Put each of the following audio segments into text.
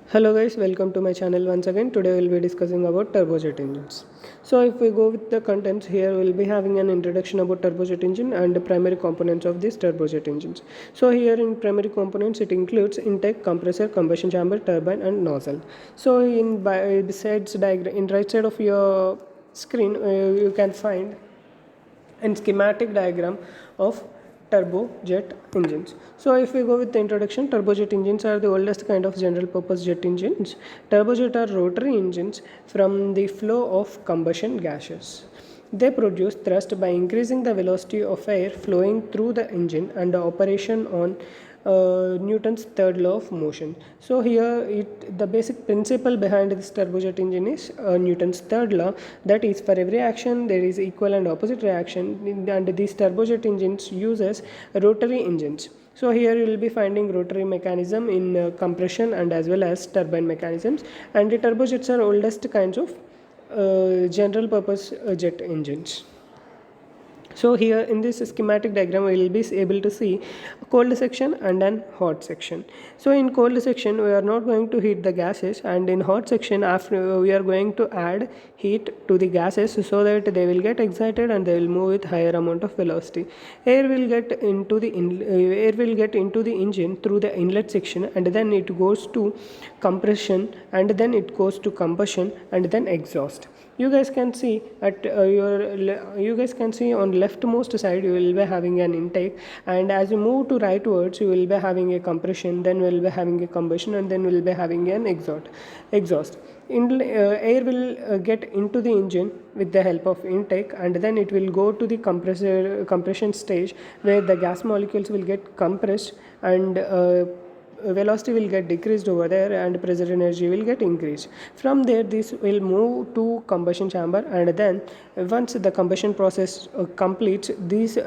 Hello guys, welcome to my channel once again. Today we'll be discussing about turbojet engines. So if we go with the contents here, we'll be having an introduction about turbojet engine and the primary components of these turbojet engines. So here in primary components, it includes intake, compressor, combustion chamber, turbine and nozzle. So besides diagram, in right side of your screen, you can find and schematic diagram of turbojet engines. So if we go with the introduction, turbojet engines are the oldest kind of general purpose jet engines. Turbojet are rotary engines from the flow of combustion gases. They produce thrust by increasing the velocity of air flowing through the engine and the operation on Newton's third law of motion. So here the basic principle behind this turbojet engine is Newton's third law, that is for every action there is equal and opposite reaction, and these turbojet engines uses rotary engines. So here you will be finding rotary mechanism in compression and as well as turbine mechanisms, and the turbojets are oldest kinds of general purpose jet engines. So here in this schematic diagram we will be able to see a cold section and an hot section. So in cold section we are not going to heat the gases, and in hot section after we are going to add heat to the gases so that they will get excited and they will move with higher amount of velocity. Air will get into the engine through the inlet section, and then it goes to compression, and then it goes to combustion and then exhaust. You guys can see you guys can see on leftmost side you will be having an intake, and as you move to rightwards you will be having a compression, then we will be having a combustion, and then we will be having an exhaust. Air will get into the engine with the help of intake, and then it will go to the compression stage where the gas molecules will get compressed, and velocity will get decreased over there and pressure energy will get increased. From there this will move to combustion chamber, and then once the combustion process completes, these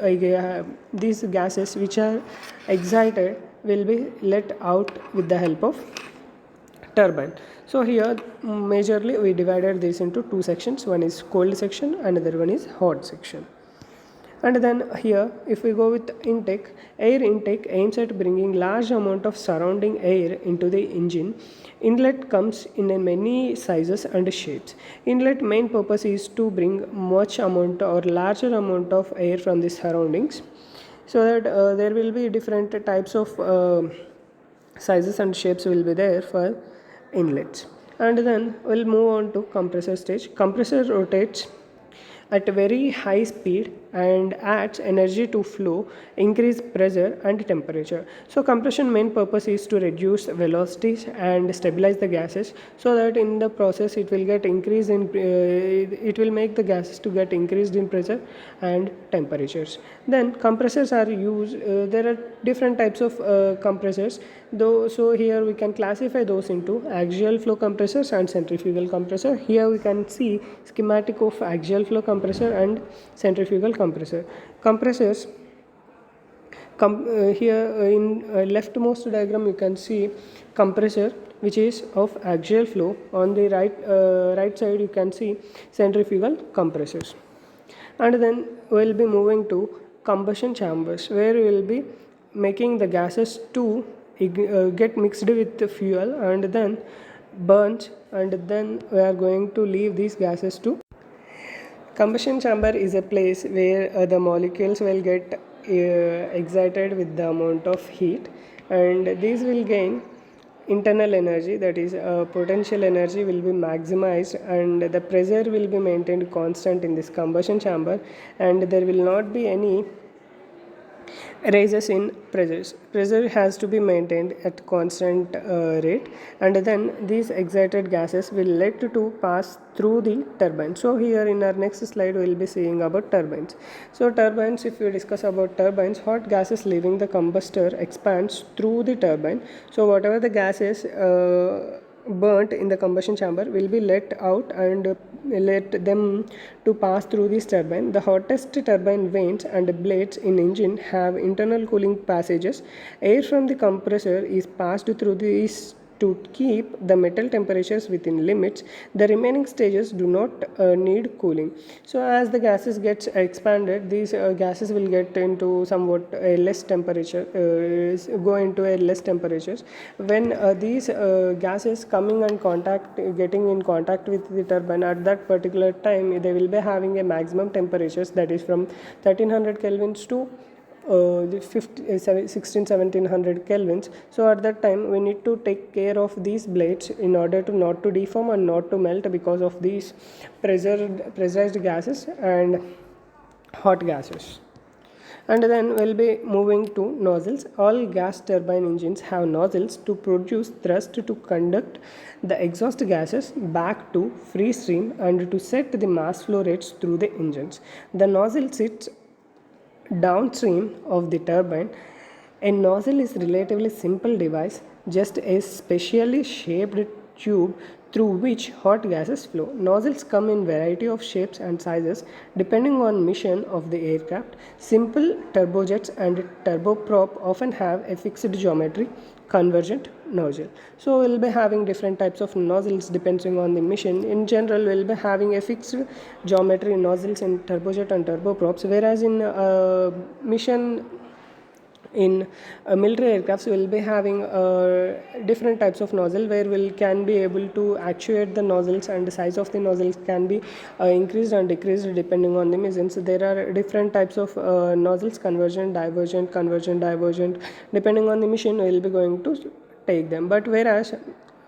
gases which are excited will be let out with the help of turbine. So here majorly we divided this into two sections. One is cold section, another one is hot section. And then here if we go with intake, air intake aims at bringing large amount of surrounding air into the engine. Inlet comes in a many sizes and shapes. Inlet main purpose is to bring much amount or larger amount of air from the surroundings, so that there will be different types of sizes and shapes will be there for inlets. And then we'll move on to compressor stage. Compressor rotates at a very high speed and adds energy to flow, increase pressure and temperature. So compression main purpose is to reduce velocities and stabilize the gases, so that in the process it will get increase in it will make the gases to get increased in pressure and temperatures. Then compressors are used, there are different types of compressors though. So here we can classify those into axial flow compressors and centrifugal compressor. Here we can see schematic of axial flow compressor and centrifugal compressor. Compressors here in leftmost diagram you can see compressor which is of axial flow. On the right side you can see centrifugal compressors. And then we'll be moving to combustion chambers, where we will be making the gases to get mixed with the fuel and then burnt, and then we are going to leave these gases to combustion chamber. Is a place where the molecules will get excited with the amount of heat, and these will gain internal energy, that is potential energy will be maximized, and the pressure will be maintained constant in this combustion chamber, and there will not be any raises in pressures. Pressure has to be maintained at constant rate, and then these excited gases will let to pass through the turbine. So here in our next slide we will be seeing about turbines. So turbines, if we discuss about turbines, hot gases leaving the combustor expands through the turbine. So whatever the gases burnt in the combustion chamber will be let out and let them to pass through this turbine. The hottest turbine vanes and blades in engine have internal cooling passages. Air from the compressor is passed through these to keep the metal temperatures within limits. The remaining stages do not need cooling. So as the gases gets expanded, these gases will get into somewhat a less temperature, go into a less temperatures. When these gases coming and getting in contact with the turbine at that particular time, they will be having a maximum temperatures that is from 1300 kelvins to 1700 kelvins. So at that time we need to take care of these blades in order to not to deform and not to melt because of these pressurized gases and hot gases. And then we'll be moving to nozzles. All gas turbine engines have nozzles to produce thrust to conduct the exhaust gases back to free stream and to set the mass flow rates through the engines. The nozzle sits downstream of the turbine. A nozzle is a relatively simple device, just a specially shaped tube through which hot gases flow. Nozzles come in variety of shapes and sizes depending on mission of the aircraft. Simple turbojets and turboprop often have a fixed geometry convergent nozzle. So we'll be having different types of nozzles depending on the mission. In general, we'll be having a fixed geometry nozzles in turbojet and turboprops, whereas in mission in military aircrafts we will be having different types of nozzle where we can be able to actuate the nozzles, and the size of the nozzles can be increased and decreased depending on the missions. There are different types of nozzles: convergent, divergent. Depending on the mission we will be going to take them. But whereas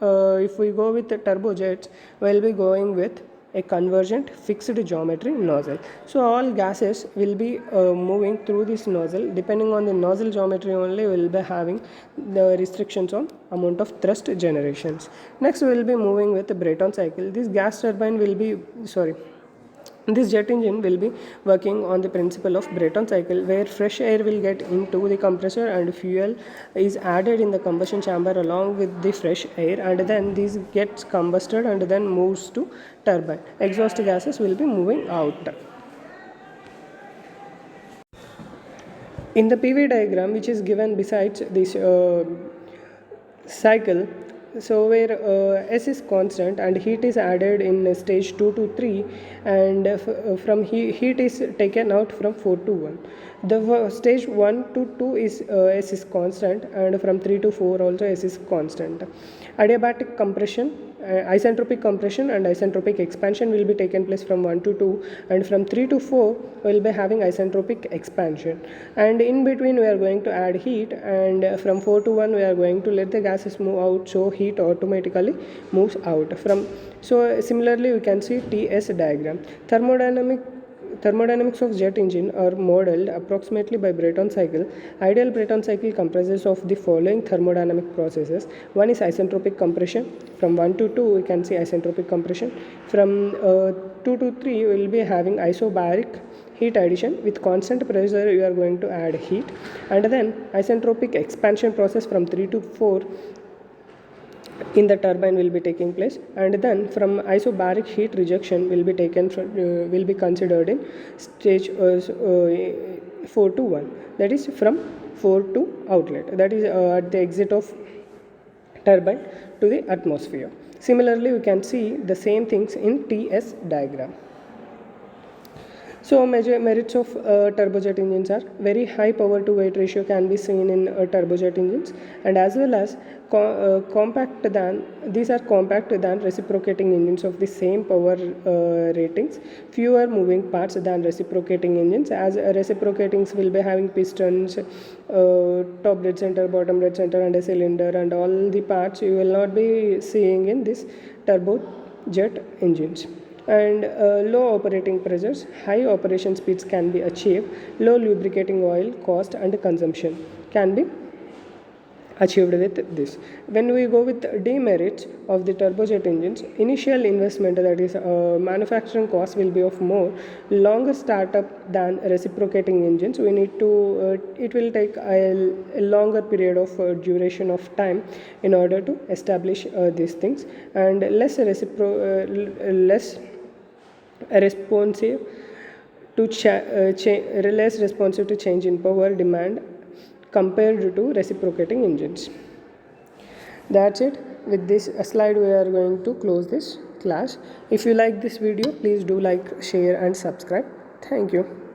if we go with the turbojets, we will be going with a convergent fixed geometry nozzle. So all gases will be moving through this nozzle. Depending on the nozzle geometry only, we will be having the restrictions on amount of thrust generations. Next we will be moving with the Brayton cycle. This gas turbine will be this jet engine will be working on the principle of Brayton cycle, where fresh air will get into the compressor and fuel is added in the combustion chamber along with the fresh air, and then this gets combusted and then moves to turbine. Exhaust gases will be moving out. In the PV diagram which is given besides this cycle, so where S is constant and heat is added in stage 2 to 3, and from heat is taken out from 4 to 1. The stage 1 to 2 is S is constant, and from 3 to 4 also S is constant. Adiabatic compression, isentropic compression and isentropic expansion will be taken place from 1 to 2, and from 3 to 4 we will be having isentropic expansion, and in between we are going to add heat, and from 4 to 1 we are going to let the gases move out, so heat automatically moves out from. So similarly we can see TS diagram. Thermodynamics of jet engine are modeled approximately by Brayton cycle. Ideal Brayton cycle comprises of the following thermodynamic processes. One is isentropic compression. From 1 to 2 we can see isentropic compression. From 2 to 3 we will be having isobaric heat addition. With constant pressure you are going to add heat, and then isentropic expansion process from 3 to 4 in the turbine will be taking place, and then from isobaric heat rejection will be taken from, will be considered in stage 4 to 1, that is from 4 to outlet, that is at the exit of turbine to the atmosphere. Similarly we can see the same things in TS diagram. So major merits of turbojet engines are very high power to weight ratio can be seen in turbojet engines, and as well as these are compact than reciprocating engines of the same power ratings, fewer moving parts than reciprocating engines, as reciprocatings will be having pistons, top dead center, bottom dead center and a cylinder, and all the parts you will not be seeing in this turbojet engines. And low operating pressures, high operation speeds can be achieved, low lubricating oil cost and consumption can be achieved with this. When we go with demerits of the turbojet engines, initial investment, that is manufacturing cost, will be of more, longer startup than reciprocating engines. We need to it will take a longer period of duration of time in order to establish these things, and less responsive to less responsive to change in power demand compared to reciprocating engines. That's it. With this slide we are going to close this class. If you like this video, please do like, share and subscribe. Thank you.